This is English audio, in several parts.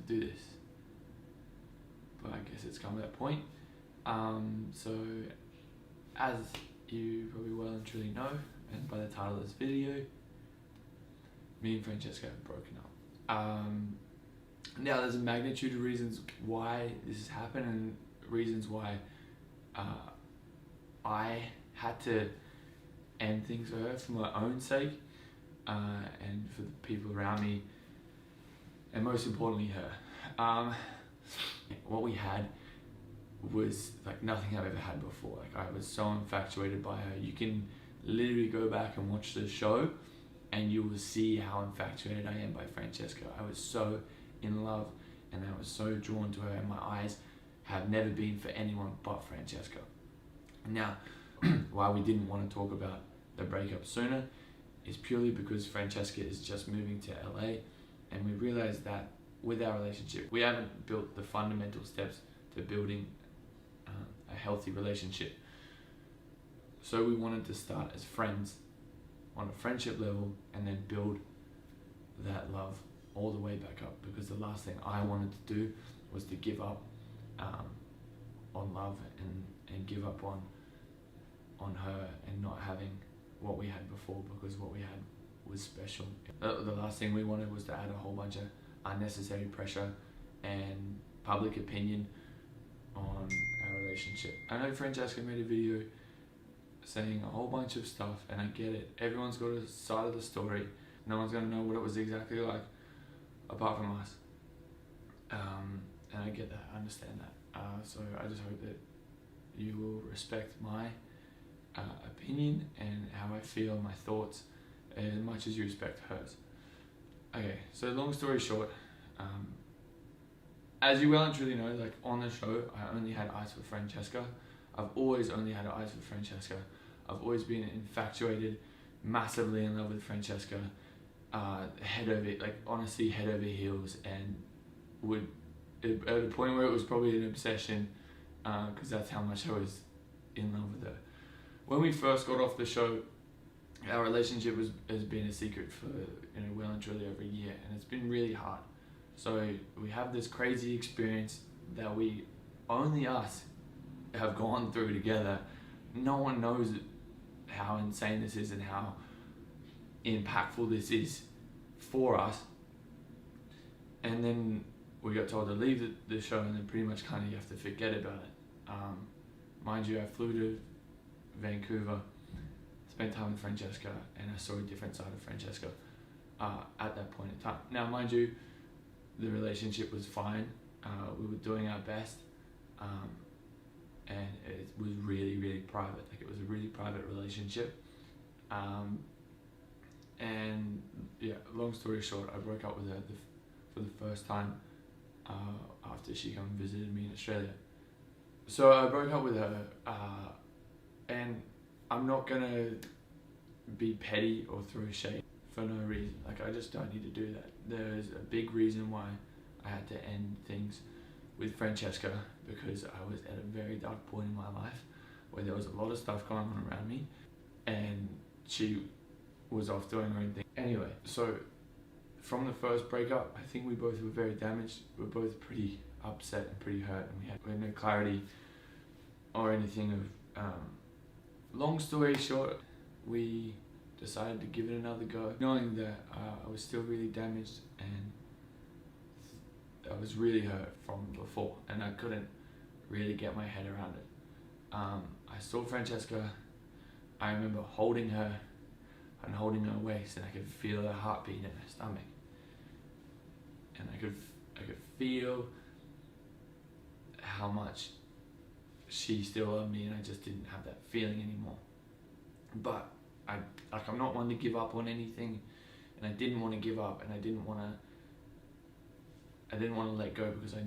do this. But I guess it's come to that point. So as you probably well and truly know, and by the title of this video, me and Francesca have broken up. Now there's a magnitude of reasons why this has happened and reasons why I had to end things for her for my own sake and for the people around me, and most importantly her. What we had was like nothing I've ever had before. Like, I was so infatuated by her. You can literally go back and watch the show and you will see how infatuated I am by Francesca. I was so in love and I was so drawn to her, and my eyes have never been for anyone but Francesca. Now, why we didn't want to talk about the breakup sooner is purely because Francesca is just moving to LA, and we realized that with our relationship, we haven't built the fundamental steps to building a healthy relationship. So we wanted to start as friends on a friendship level and then build that love all the way back up, because the last thing I wanted to do was to give up on love and give up on her and not having what we had before, because what we had was special. The last thing we wanted was to add a whole bunch of unnecessary pressure and public opinion on our relationship. I know Francesca made a video saying a whole bunch of stuff, and I get it. Everyone's got a side of the story. No one's going to know what it was exactly like apart from us. And I get that, I understand that. So I just hope that you will respect my opinion and how I feel, my thoughts, as much as you respect hers. Okay, so long story short, as you well and truly know, like on the show, I only had eyes for Francesca. I've always only had eyes for Francesca. I've always been infatuated, massively in love with Francesca, head over heels, and would at a point where it was probably an obsession, because that's how much I was in love with her. When we first got off the show, our relationship has been a secret for well and truly over a year, and it's been really hard. So we have this crazy experience that we only us have gone through together. No one knows how insane this is and how impactful this is for us. And then we got told to leave the show, and then pretty much kind of you have to forget about it. Mind you, I flew to Vancouver, spent time with Francesca, and I saw a different side of Francesca at that point in time. Now, mind you, the relationship was fine. We were doing our best, and it was really, really private. Like, it was a really private relationship. And yeah, long story short, I broke up with her for the first time after she came and visited me in Australia. So I broke up with her, and I'm not gonna be petty or throw shade for no reason. Like, I just don't need to do that. There's a big reason why I had to end things with Francesca, because I was at a very dark point in my life where there was a lot of stuff going on around me, and she was off doing her own thing. Anyway, so from the first breakup, I think we both were very damaged. We were both pretty upset and pretty hurt, and we had no clarity or anything of long story short, we decided to give it another go, knowing that I was still really damaged and I was really hurt from before, and I couldn't really get my head around it. I saw Francesca. I remember holding her and holding her waist, and I could feel her heartbeat in her stomach, and I could feel how much she still loved me, and I just didn't have that feeling anymore. But I'm not one to give up on anything, and I didn't want to give up, and I didn't want to let go, because I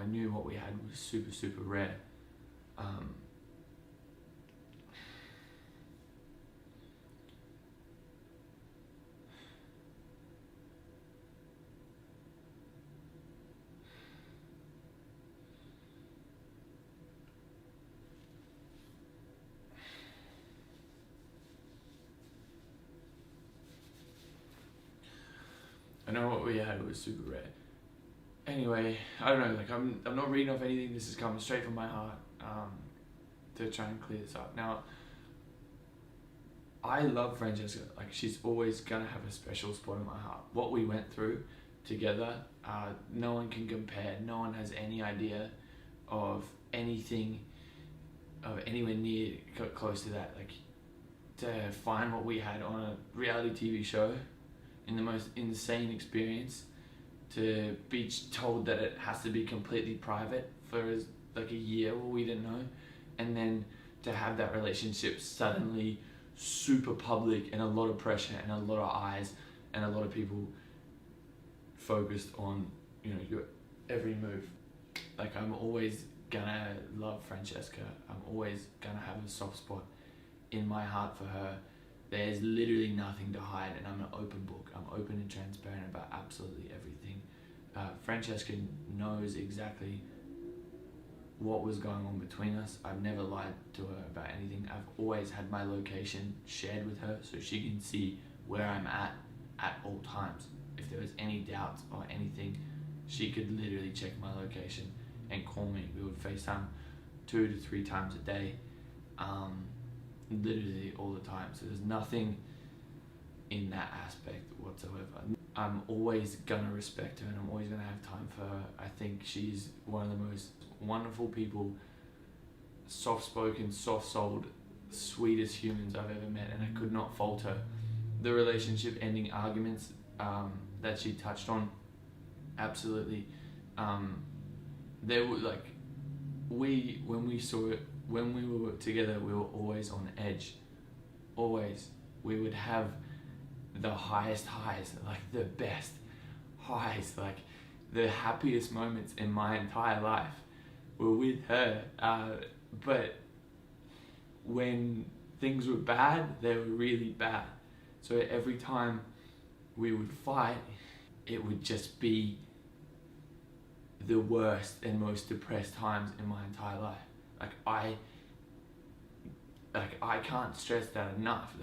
knew what we had was super, super rare. I know what we had was super rare, Anyway, I don't know, like I'm not reading off anything, this is coming straight from my heart, to try and clear this up. Now, I love Francesca, like she's always gonna have a special spot in my heart. What we went through together, no one can compare, no one has any idea of anything, of anywhere near close to that. Like, to find what we had on a reality TV show in the most insane experience, to be told that it has to be completely private for like a year, well, we didn't know, and then to have that relationship suddenly super public and a lot of pressure and a lot of eyes and a lot of people focused on, you know, your every move. Like, I'm always gonna love Francesca. I'm always gonna have a soft spot in my heart for her. There's literally nothing to hide, and I'm an open book. I'm open and transparent about absolutely everything. Francesca knows exactly what was going on between us. I've never lied to her about anything. I've always had my location shared with her so she can see where I'm at all times. If there was any doubts or anything, she could literally check my location and call me. We would FaceTime 2 to 3 times a day, literally all the time. So there's nothing in that aspect whatsoever. I'm always gonna respect her and I'm always gonna have time for her. I think she's one of the most wonderful people, soft-spoken, soft-souled, sweetest humans I've ever met, and I could not fault her. The relationship ending arguments that she touched on, absolutely. There were like, when we saw it, when we were together, we were always on edge. Always. We would have the highest highs, like the best highs, like the happiest moments in my entire life were with her. But when things were bad, they were really bad. So every time we would fight, it would just be the worst and most depressed times in my entire life. I can't stress that enough.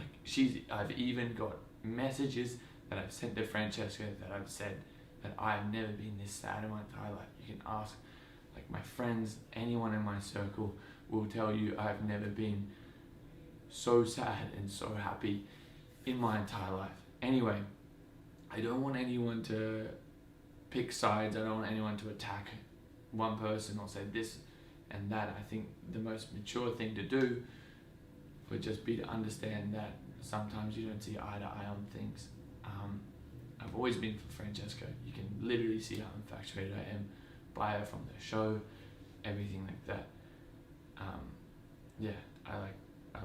I've even got messages that I've sent to Francesca that I've said that I've never been this sad in my entire life. You can ask, like, my friends, anyone in my circle will tell you I've never been so sad and so happy in my entire life. Anyway, I don't want anyone to pick sides. I don't want anyone to attack one person or say this and that. I think the most mature thing to do would just be to understand that sometimes you don't see eye to eye on things. I've always been for Francesca. You can literally see how infatuated I am by her from the show, everything like that. Yeah, I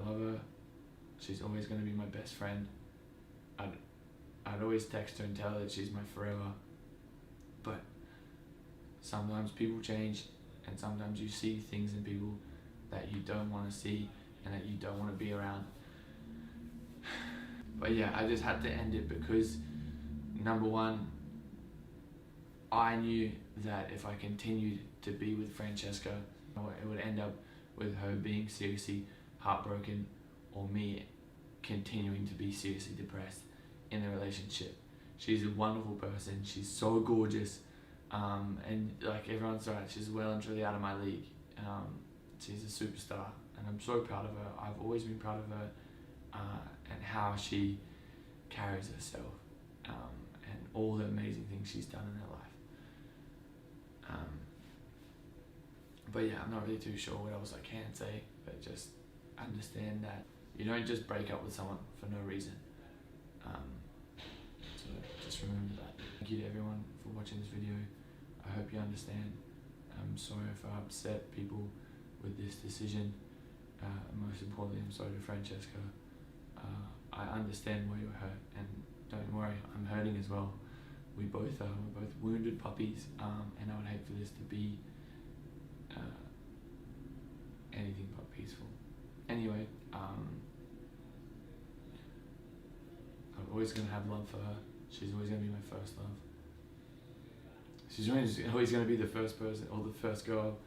love her. She's always going to be my best friend. I'd always text her and tell her that she's my forever. But sometimes people change, and sometimes you see things in people that you don't want to see and that you don't want to be around. But yeah, I just had to end it because, number one, I knew that if I continued to be with Francesca, it would end up with her being seriously heartbroken or me continuing to be seriously depressed in the relationship. She's a wonderful person. She's so gorgeous. And like everyone's right, she's well and truly out of my league. She's a superstar, and I'm so proud of her. I've always been proud of her, and how she carries herself, and all the amazing things she's done in her life. But yeah, I'm not really too sure what else I can say, but just understand that you don't just break up with someone for no reason. So just remember that. Thank you to everyone for watching this video. I hope you understand. I'm sorry if I upset people with this decision. Most importantly, I'm sorry to Francesca. I understand why you're hurt, and don't worry, I'm hurting as well. We both are. We're both wounded puppies, and I would hate for this to be anything but peaceful. Anyway, I'm always going to have love for her. She's always going to be my first love. She's always going to be the first person, or the first girl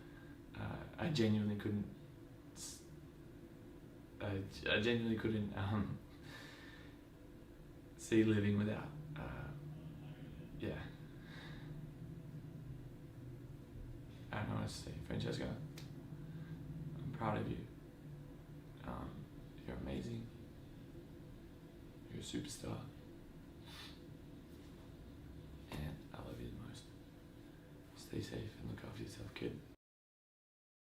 I genuinely couldn't see living without. Yeah. most to say, Francesca, I'm proud of you. You're amazing. You're a superstar. And I love you the most. Stay safe and look after yourself, kid.